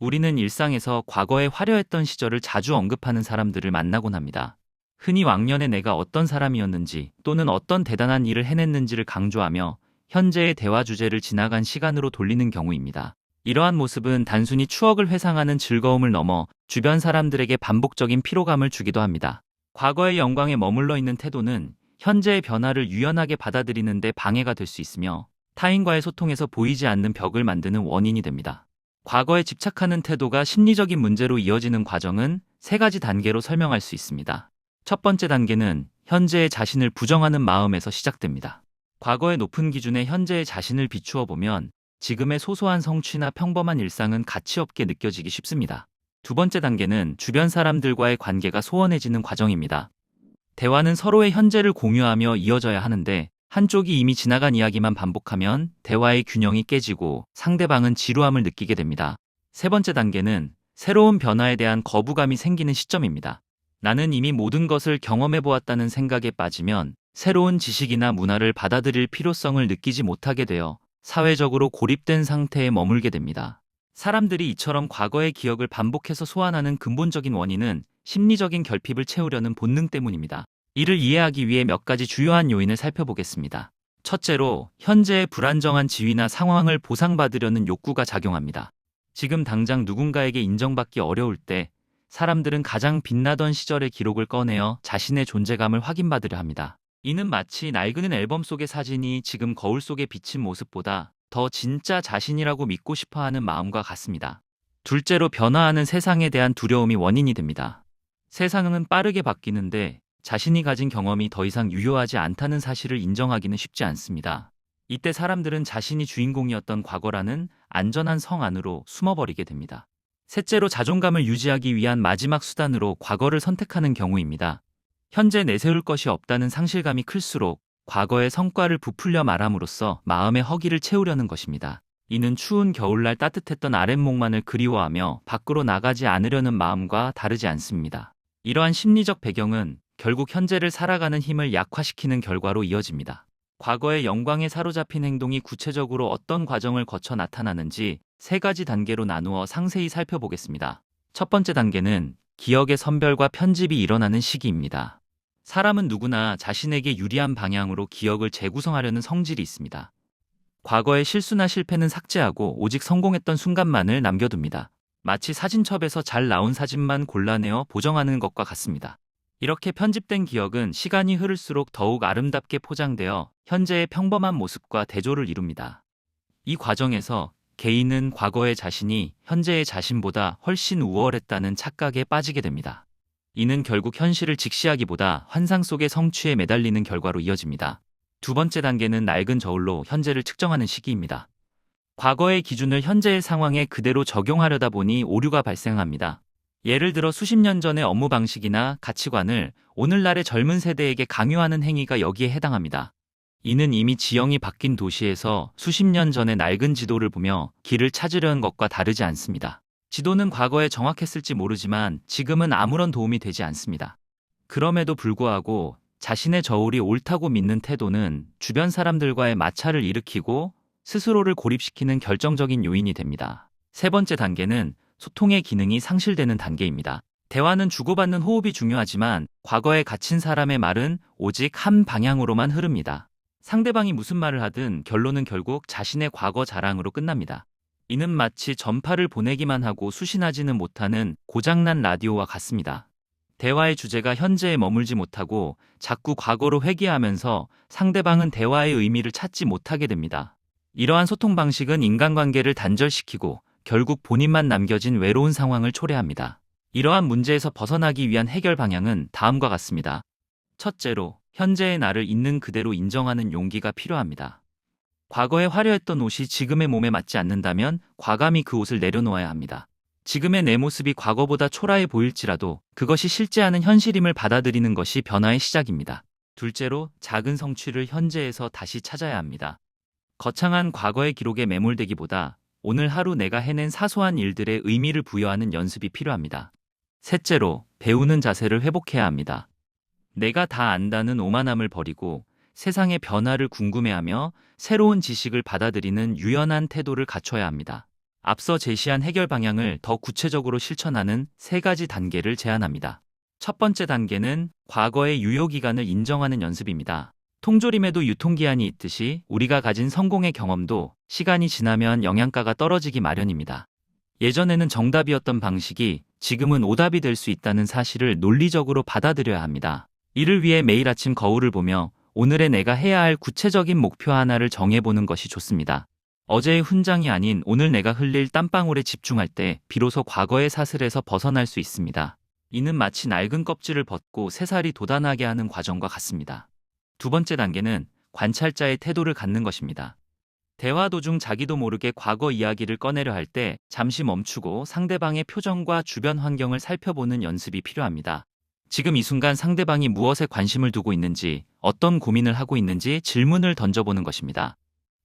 우리는 일상에서 과거에 화려했던 시절을 자주 언급하는 사람들을 만나곤 합니다. 흔히 왕년에 내가 어떤 사람이었는지 또는 어떤 대단한 일을 해냈는지를 강조하며 현재의 대화 주제를 지나간 시간으로 돌리는 경우입니다. 이러한 모습은 단순히 추억을 회상하는 즐거움을 넘어 주변 사람들에게 반복적인 피로감을 주기도 합니다. 과거의 영광에 머물러 있는 태도는 현재의 변화를 유연하게 받아들이는 데 방해가 될 수 있으며 타인과의 소통에서 보이지 않는 벽을 만드는 원인이 됩니다. 과거에 집착하는 태도가 심리적인 문제로 이어지는 과정은 세 가지 단계로 설명할 수 있습니다. 첫 번째 단계는 현재의 자신을 부정하는 마음에서 시작됩니다. 과거의 높은 기준에 현재의 자신을 비추어 보면 지금의 소소한 성취나 평범한 일상은 가치 없게 느껴지기 쉽습니다. 두 번째 단계는 주변 사람들과의 관계가 소원해지는 과정입니다. 대화는 서로의 현재를 공유하며 이어져야 하는데 한쪽이 이미 지나간 이야기만 반복하면 대화의 균형이 깨지고 상대방은 지루함을 느끼게 됩니다. 세 번째 단계는 새로운 변화에 대한 거부감이 생기는 시점입니다. 나는 이미 모든 것을 경험해 보았다는 생각에 빠지면 새로운 지식이나 문화를 받아들일 필요성을 느끼지 못하게 되어 사회적으로 고립된 상태에 머물게 됩니다. 사람들이 이처럼 과거의 기억을 반복해서 소환하는 근본적인 원인은 심리적인 결핍을 채우려는 본능 때문입니다. 이를 이해하기 위해 몇 가지 주요한 요인을 살펴보겠습니다. 첫째로, 현재의 불안정한 지위나 상황을 보상받으려는 욕구가 작용합니다. 지금 당장 누군가에게 인정받기 어려울 때 사람들은 가장 빛나던 시절의 기록을 꺼내어 자신의 존재감을 확인받으려 합니다. 이는 마치 낡은 앨범 속의 사진이 지금 거울 속에 비친 모습보다 더 진짜 자신이라고 믿고 싶어하는 마음과 같습니다. 둘째로, 변화하는 세상에 대한 두려움이 원인이 됩니다. 세상은 빠르게 바뀌는데 자신이 가진 경험이 더 이상 유효하지 않다는 사실을 인정하기는 쉽지 않습니다. 이때 사람들은 자신이 주인공이었던 과거라는 안전한 성 안으로 숨어버리게 됩니다. 셋째로, 자존감을 유지하기 위한 마지막 수단으로 과거를 선택하는 경우입니다. 현재 내세울 것이 없다는 상실감이 클수록 과거의 성과를 부풀려 말함으로써 마음의 허기를 채우려는 것입니다. 이는 추운 겨울날 따뜻했던 아랫목만을 그리워하며 밖으로 나가지 않으려는 마음과 다르지 않습니다. 이러한 심리적 배경은 결국 현재를 살아가는 힘을 약화시키는 결과로 이어집니다. 과거의 영광에 사로잡힌 행동이 구체적으로 어떤 과정을 거쳐 나타나는지 세 가지 단계로 나누어 상세히 살펴보겠습니다. 첫 번째 단계는 기억의 선별과 편집이 일어나는 시기입니다. 사람은 누구나 자신에게 유리한 방향으로 기억을 재구성하려는 성질이 있습니다. 과거의 실수나 실패는 삭제하고 오직 성공했던 순간만을 남겨둡니다. 마치 사진첩에서 잘 나온 사진만 골라내어 보정하는 것과 같습니다. 이렇게 편집된 기억은 시간이 흐를수록 더욱 아름답게 포장되어 현재의 평범한 모습과 대조를 이룹니다. 이 과정에서 개인은 과거의 자신이 현재의 자신보다 훨씬 우월했다는 착각에 빠지게 됩니다. 이는 결국 현실을 직시하기보다 환상 속의 성취에 매달리는 결과로 이어집니다. 두 번째 단계는 낡은 저울로 현재를 측정하는 시기입니다. 과거의 기준을 현재의 상황에 그대로 적용하려다 보니 오류가 발생합니다. 예를 들어 수십 년 전의 업무 방식이나 가치관을 오늘날의 젊은 세대에게 강요하는 행위가 여기에 해당합니다. 이는 이미 지형이 바뀐 도시에서 수십 년 전의 낡은 지도를 보며 길을 찾으려는 것과 다르지 않습니다. 지도는 과거에 정확했을지 모르지만 지금은 아무런 도움이 되지 않습니다. 그럼에도 불구하고 자신의 저울이 옳다고 믿는 태도는 주변 사람들과의 마찰을 일으키고 스스로를 고립시키는 결정적인 요인이 됩니다. 세 번째 단계는 소통의 기능이 상실되는 단계입니다. 대화는 주고받는 호흡이 중요하지만 과거에 갇힌 사람의 말은 오직 한 방향으로만 흐릅니다. 상대방이 무슨 말을 하든 결론은 결국 자신의 과거 자랑으로 끝납니다. 이는 마치 전파를 보내기만 하고 수신하지는 못하는 고장난 라디오와 같습니다. 대화의 주제가 현재에 머물지 못하고 자꾸 과거로 회귀하면서 상대방은 대화의 의미를 찾지 못하게 됩니다. 이러한 소통 방식은 인간관계를 단절시키고 결국 본인만 남겨진 외로운 상황을 초래합니다. 이러한 문제에서 벗어나기 위한 해결 방향은 다음과 같습니다. 첫째로, 현재의 나를 있는 그대로 인정하는 용기가 필요합니다. 과거에 화려했던 옷이 지금의 몸에 맞지 않는다면 과감히 그 옷을 내려놓아야 합니다. 지금의 내 모습이 과거보다 초라해 보일지라도 그것이 실제하는 현실임을 받아들이는 것이 변화의 시작입니다. 둘째로, 작은 성취를 현재에서 다시 찾아야 합니다. 거창한 과거의 기록에 매몰되기보다 오늘 하루 내가 해낸 사소한 일들에 의미를 부여하는 연습이 필요합니다. 셋째로, 배우는 자세를 회복해야 합니다. 내가 다 안다는 오만함을 버리고 세상의 변화를 궁금해하며 새로운 지식을 받아들이는 유연한 태도를 갖춰야 합니다. 앞서 제시한 해결 방향을 더 구체적으로 실천하는 세 가지 단계를 제안합니다. 첫 번째 단계는 과거의 유효기간을 인정하는 연습입니다. 통조림에도 유통기한이 있듯이 우리가 가진 성공의 경험도 시간이 지나면 영양가가 떨어지기 마련입니다. 예전에는 정답이었던 방식이 지금은 오답이 될 수 있다는 사실을 논리적으로 받아들여야 합니다. 이를 위해 매일 아침 거울을 보며 오늘의 내가 해야 할 구체적인 목표 하나를 정해보는 것이 좋습니다. 어제의 훈장이 아닌 오늘 내가 흘릴 땀방울에 집중할 때 비로소 과거의 사슬에서 벗어날 수 있습니다. 이는 마치 낡은 껍질을 벗고 새살이 돋아나게 하는 과정과 같습니다. 두 번째 단계는 관찰자의 태도를 갖는 것입니다. 대화 도중 자기도 모르게 과거 이야기를 꺼내려 할 때 잠시 멈추고 상대방의 표정과 주변 환경을 살펴보는 연습이 필요합니다. 지금 이 순간 상대방이 무엇에 관심을 두고 있는지, 어떤 고민을 하고 있는지 질문을 던져보는 것입니다.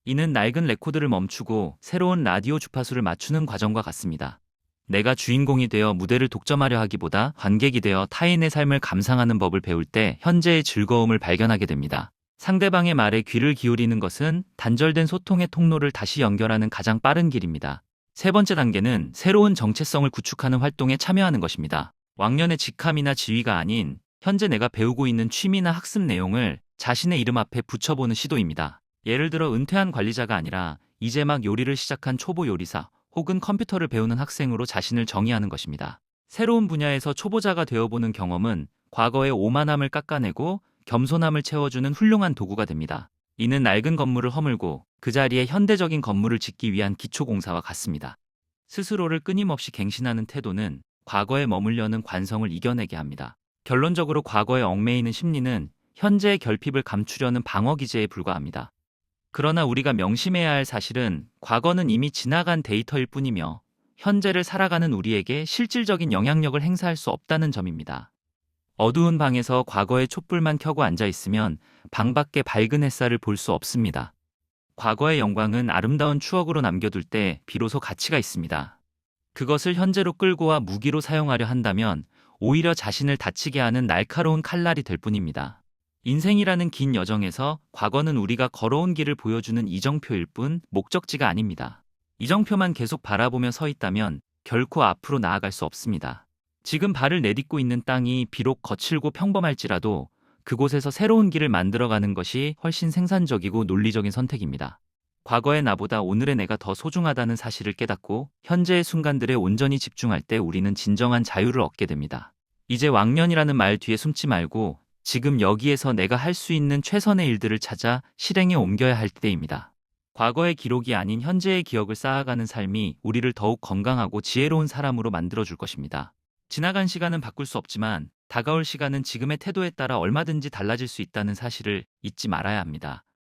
이는 낡은 레코드를 멈추고 새로운 라디오 주파수를 맞추는 과정과 같습니다. 내가 주인공이 되어 무대를 독점하려 하기보다 관객이 되어 타인의 삶을 감상하는 법을 배울 때 현재의 즐거움을 발견하게 됩니다. 상대방의 말에 귀를 기울이는 것은 단절된 소통의 통로를 다시 연결하는 가장 빠른 길입니다. 세 번째 단계는 새로운 정체성을 구축하는 활동에 참여하는 것입니다. 왕년의 직함이나 지위가 아닌 현재 내가 배우고 있는 취미나 학습 내용을 자신의 이름 앞에 붙여보는 시도입니다. 예를 들어 은퇴한 관리자가 아니라 이제 막 요리를 시작한 초보 요리사 혹은 컴퓨터를 배우는 학생으로 자신을 정의하는 것입니다. 새로운 분야에서 초보자가 되어보는 경험은 과거의 오만함을 깎아내고 겸손함을 채워주는 훌륭한 도구가 됩니다. 이는 낡은 건물을 허물고 그 자리에 현대적인 건물을 짓기 위한 기초공사와 같습니다. 스스로를 끊임없이 갱신하는 태도는 과거에 머물려는 관성을 이겨내게 합니다. 결론적으로 과거에 얽매이는 심리는 현재의 결핍을 감추려는 방어기제에 불과합니다. 그러나 우리가 명심해야 할 사실은 과거는 이미 지나간 데이터일 뿐이며 현재를 살아가는 우리에게 실질적인 영향력을 행사할 수 없다는 점입니다. 어두운 방에서 과거의 촛불만 켜고 앉아 있으면 방 밖의 밝은 햇살을 볼 수 없습니다. 과거의 영광은 아름다운 추억으로 남겨둘 때 비로소 가치가 있습니다. 그것을 현재로 끌고 와 무기로 사용하려 한다면 오히려 자신을 다치게 하는 날카로운 칼날이 될 뿐입니다. 인생이라는 긴 여정에서 과거는 우리가 걸어온 길을 보여주는 이정표일 뿐 목적지가 아닙니다. 이정표만 계속 바라보며 서 있다면 결코 앞으로 나아갈 수 없습니다. 지금 발을 내딛고 있는 땅이 비록 거칠고 평범할지라도 그곳에서 새로운 길을 만들어가는 것이 훨씬 생산적이고 논리적인 선택입니다. 과거의 나보다 오늘의 내가 더 소중하다는 사실을 깨닫고 현재의 순간들에 온전히 집중할 때 우리는 진정한 자유를 얻게 됩니다. 이제 왕년이라는 말 뒤에 숨지 말고 지금 여기에서 내가 할 수 있는 최선의 일들을 찾아 실행에 옮겨야 할 때입니다. 과거의 기록이 아닌 현재의 기억을 쌓아가는 삶이 우리를 더욱 건강하고 지혜로운 사람으로 만들어줄 것입니다. 지나간 시간은 바꿀 수 없지만 다가올 시간은 지금의 태도에 따라 얼마든지 달라질 수 있다는 사실을 잊지 말아야 합니다.